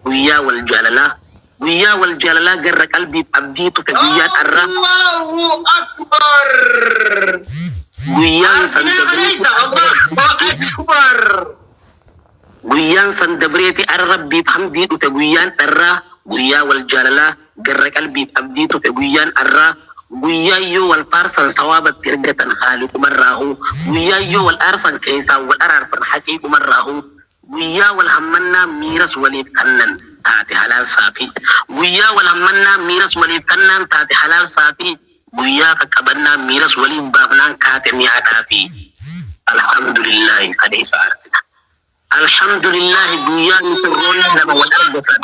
guyyaa wal jaalalaa garra qalbii abdiitu fi guyyaa dharraa Allahu Akbar. guyyaan san Arsina Allahu Akbar. guyyaan san dabreeti ara rabbiif hamdii dhufe guyyaan dharraa guyyaa wal jaalalaa garra qalbiif abdii dhufe guyyaan dharraa guyyaa yoo wal faarsan sawaabatti ergatan haaliqumarraahu guyyaa yoo wal aarsan keessaa wal araarsan haqiiqumarraahu guyyaa wal hammannaa miiras waliif kannan taate halaal saafii guyyaa wal hammannaa miiras waliif kannaan taate halaal saafii guyyaa qaqqabannaa miiras waliif baafnaan kaate mi'aadhaa fi alhamdulillahi kadheessa argina. Alhamdulillah guyaan sirroon nama wal argatan.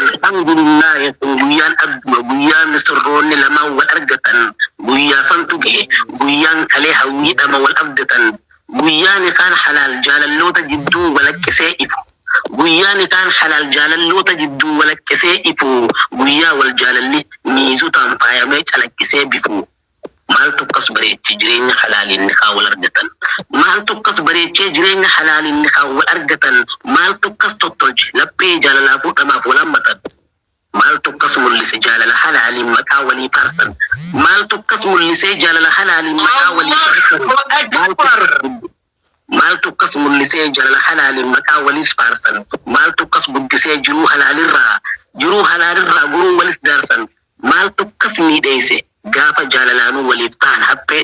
Alhamdulillah guyaan abduu guyaan sirroon lama wal argatan. Guyyaa santu gahe guyaan kalee hawwii nama wal abdatan. Guyyaan kaan halaal jaalalloota jidduu walakkisee ifu. Guyyaan kaan halaal jaalalloota jidduu walakkisee ifu. Guyyaa wal jaalalli miizutaan faayamee calakkisee bifu. Maaltu akkas bareechee jireenya halaaliin nikaa wal argatan. Maaltu akkas bareechee jireenya halaaliin nikaa wal argatan. Maaltu akkas tottolche laphee jaalalaa fuudhamaaf wal hammatan. Maaltu akkas mul'ise jaalala halaaliin maqaa walii faarsan. Maaltu akkas mul'isee jaalala halaaliin maqaa walii faarsan. Maaltu akkas mul'isee jaalala halaaliin maqaa waliis faarsan. Maaltu akkas guddisee jiruu halaalirraa guruu walis daarsan. Maaltu akkas miidheesse gaafa jaalalaanuu waliif ta'an haphee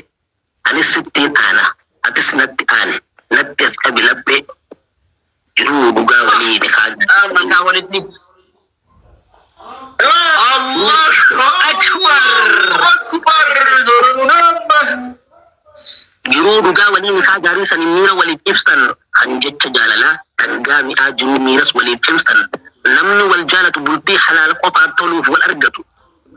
anis sittiin aana atis natti aane natti as qabi laphee jiruu dhugaa walii nikaa walitti. Allahu Akbar. Jiruu dhugaa walii nikaa gaarii san miira waliif ibsan kan jecha jaalalaa kan gaami'aa jiruu miiras waliif ibsan namni wal jaalatu bultii halaal qofaan toluuf wal argatu.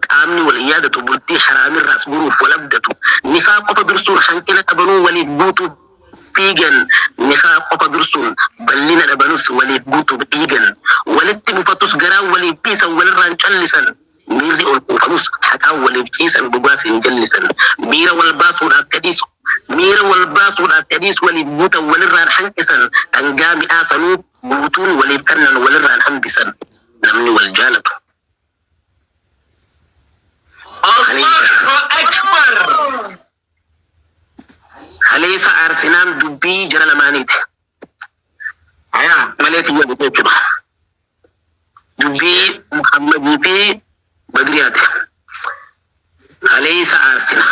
Qaamni wal yaadatu bultii haraamirraas guruuf wal abdatu. Nikaa qofa dursuun hanqina qabanuu waliif guutuuf fiigan. Nikaa qofa dursuun bal'ina dhabanus waliif guutuuf dhiigan. Walitti bufatus garaan waliif dhiisan walirraan callisan. Miirri ol kuufamus haqaan waliif ciisan dhugaas hin jallisan. Miira wal baasuudhaaf kadhiis waliif guutan walirraan hanqisan. Dhangaa mi'aa sanuu guutuun waliif kannan walirraan hambisan. Namni wal jaalatu. Allahu Akbar. Kaleessa aarsinaan dubbii jara lamaaniiti. Ayaa malee xiyya bitee jechuudha. Dubbii Muhammadii fi Badriyaati. Kaleessa aarsina.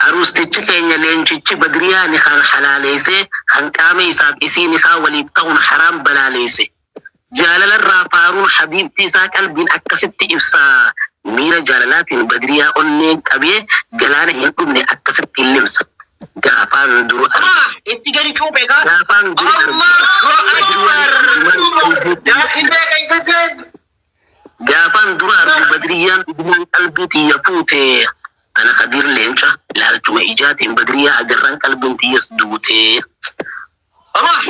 Aruustichi keenya leencichi Badriyaa ni kan halaaleesse kan qaama isaaf isii ni kan waliif ta'uun haraam balaaleesse. Jaalalarraa faaruun habiibtii isaa qalbiin akkasitti ibsaa. Miira jaalalaatiin Badriyaa onneen qabee galaana hin dhumne akkasitti limsa. Gaafaan duru Itti gadi cuuphe kaa. gaafaan duru gaafaan dura argu Badriyaan dhugumaan qalbii xiyya fuute. Ana Kadir leenca laalchuma ijaatiin Badriyaa agarraan qalbiin xiyyas duute.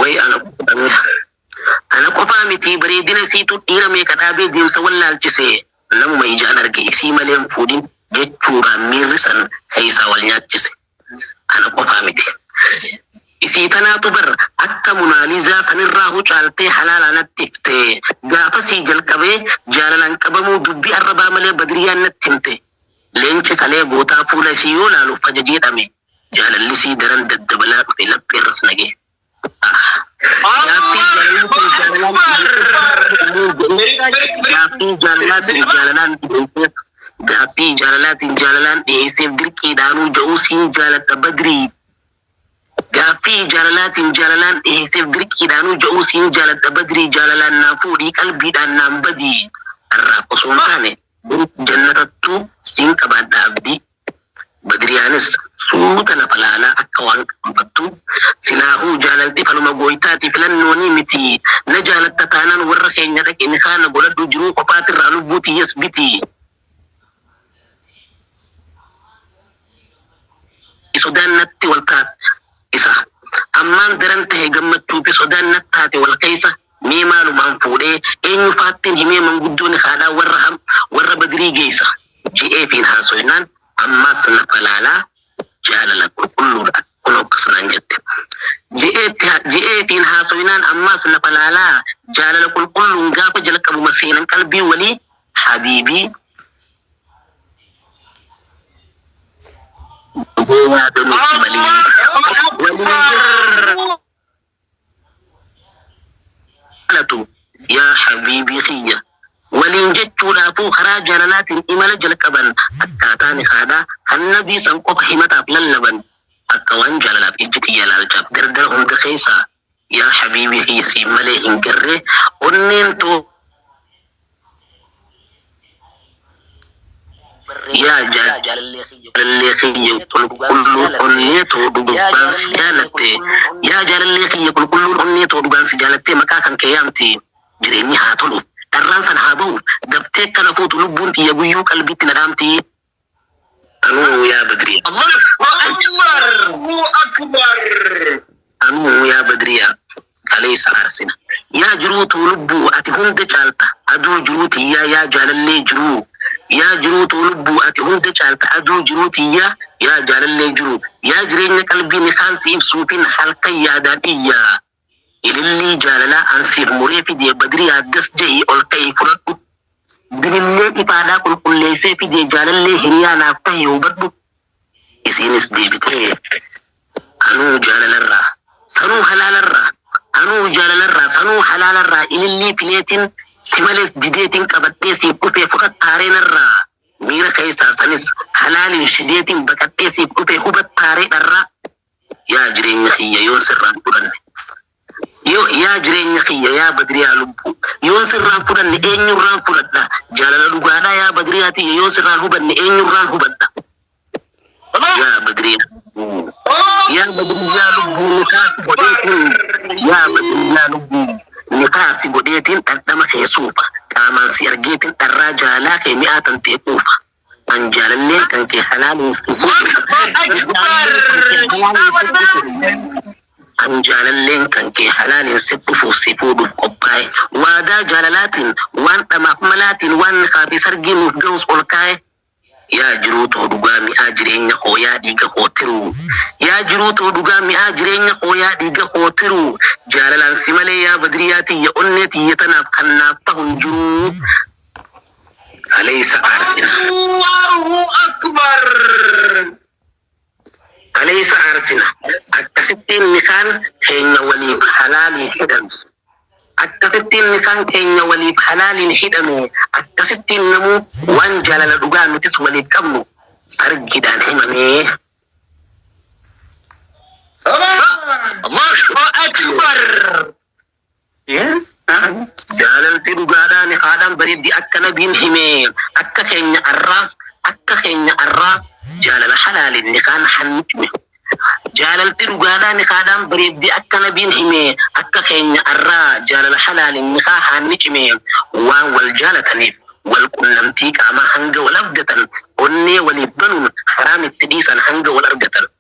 Way ana qofaa miti bareedina isiitu dhiira meeqa dhaabee deemsa wal laalchise. Namuma ijaan arge isii malee hin fuudhin jechuudhaan miirri san keessaa wal nyaachise. Ana qofaa miti. Isii tanaatu bar akka Munaalizaa sanirraa hucaaltee halaalaan natti ifte. Gaafasii jalqabee jaalalaan qabamuu dubbii arrabaa malee Badriyaan natti himte. Leenci kalee gootaa fuula isii yoo laalu fajajeedhame. Jaalallisii daran daddabalaa dhufe lapheerras nage. Gaaffii jaalalaatiin jaalalaan dhiyeesseef dirqiidhaanuu ja'uu siin jaaladha Badrii. Gaaffii jaalalaatiin jaalalaan dhiyeesseef dirqiidhaanuu ja'uu siin jaaladha Badrii. Jaalalaan naa fuudhii qalbiidhaan naan badii. Har'aaf osoo hin taane jannatattuu siin qabaadha abdii. Badriyaanis suuta lafa laalaa akka waan qabattu silaahuu jaalalti faluma gooytaati filannoonii miti. Na jaalatta taanaan warra keenya dhaqe ni kaana godhadhu jiruu qopaatirraa lubbuu tiyyas biti. Sodaan natti wal taate isa ammaan daran tahe gammachuu fi sodaan natti taate wal keessa mee maalumaan fuudhee eenyu faattiin himee manguddoon haadhaa warra Badrii geessa je'eefiin haasoynaan ammaas lafa laalaa jaalala qulqulluudha كنو كسنان جت جئتين هاسوينان أماس نفلالا جال لكل كل نقاف جلك أبو مسينا قلبي ولي حبيبي يا حبيبي خيّة ولين جتشو لافو خراج جلالات إمال جلكبن أكاتاني خادا النبي سنقف حمتا بللبن أكوان جلالات إجتي يلال جاب دردر هم خيسا يا حبيبي خيّة سيمالي هنكره ونين تو يا جال اللي خيّة كل أنيتو دوبان سجالتي يا جال اللي خيّة كل أنيتو دوبان سجالتي مكاكن كيامتي جريني هاتولو تران سن هابو دبتك كان فوت لبون تي يغيو قلبي تندامتي أنو يا بدري الله أكبر أنو يا بدري أليس عرسنا يا جروت لبو أتهون دجالتا أدو جروت يا جال اللي جرو يا جروت لبو أتهون دجالتا أدو جروت يا جال اللي جرو يا جرين قلبي نخان سيب سوتين حلقا يا دانيا إللي جاللا أنسير مريفي دي بدري أدس جي ألقي فرق بنلي إبادا كل ليسي في دي جالالي هريا نافته يوبدو إسينس دي بتري أنو جالل الرا سنو حلال الرا أنو جالل الرا سنو حلال الرا إللي بليتين سماليس جديتين كبتيسي كوفي فقط تارين الرا ميرا كيسا سنس حلال شديتين بكتيسي كوفي هبت تارين الرا يا جرين خيّا يوسر رانقرن يا جرين يخي يا بدريا لبو يوسر ران فدن اين ران فدن جلال لغانا يا بدرياتي يوسر ران هبن اين ران هبن يا بدريا يا بدريا لبو نكاس بديتين يا بدريا لبو نكاس بديتين قدام خيسوفا كامان سيرجيتين الرجالا كي مئة تيقوفا من جلال كان كي حلال أن جاللين كان كي حلال سبفو سيفود قباي وادا جاللات وان تمحملات وان خابي سرقي مفجوز قلقاي يا جروت ودقامي آجرين خويا ديگا خوترو يا جروت ودقامي آجرين خويا ديگا خوترو جاللان سمالي يا بدرياتي يا أنتي يتناب خنافتهم جرو أليس أرسنا الله أكبر أليس عرسنا أكتفتين نكان كينا وليب حلال حدن أكتفتين نكان كينا وليب حلال حدن أكتفتين نمو وانجل لدقان نتس وليب كمو سرقدان حمامي الله أكبر جالل تدقادا نقادان بريد دي أكا نبين حمي أكا كينا أرى جالل حلال نكان حنمي جالل تدقادا نقادان بريد دي أكا نبين حمي أكا كينا أرى جالل حلال نكان حنمي وان والجالة نيف والكلمتيك أما حنق والأفدة أني ولبنون حرام التديسا حنق والأرقة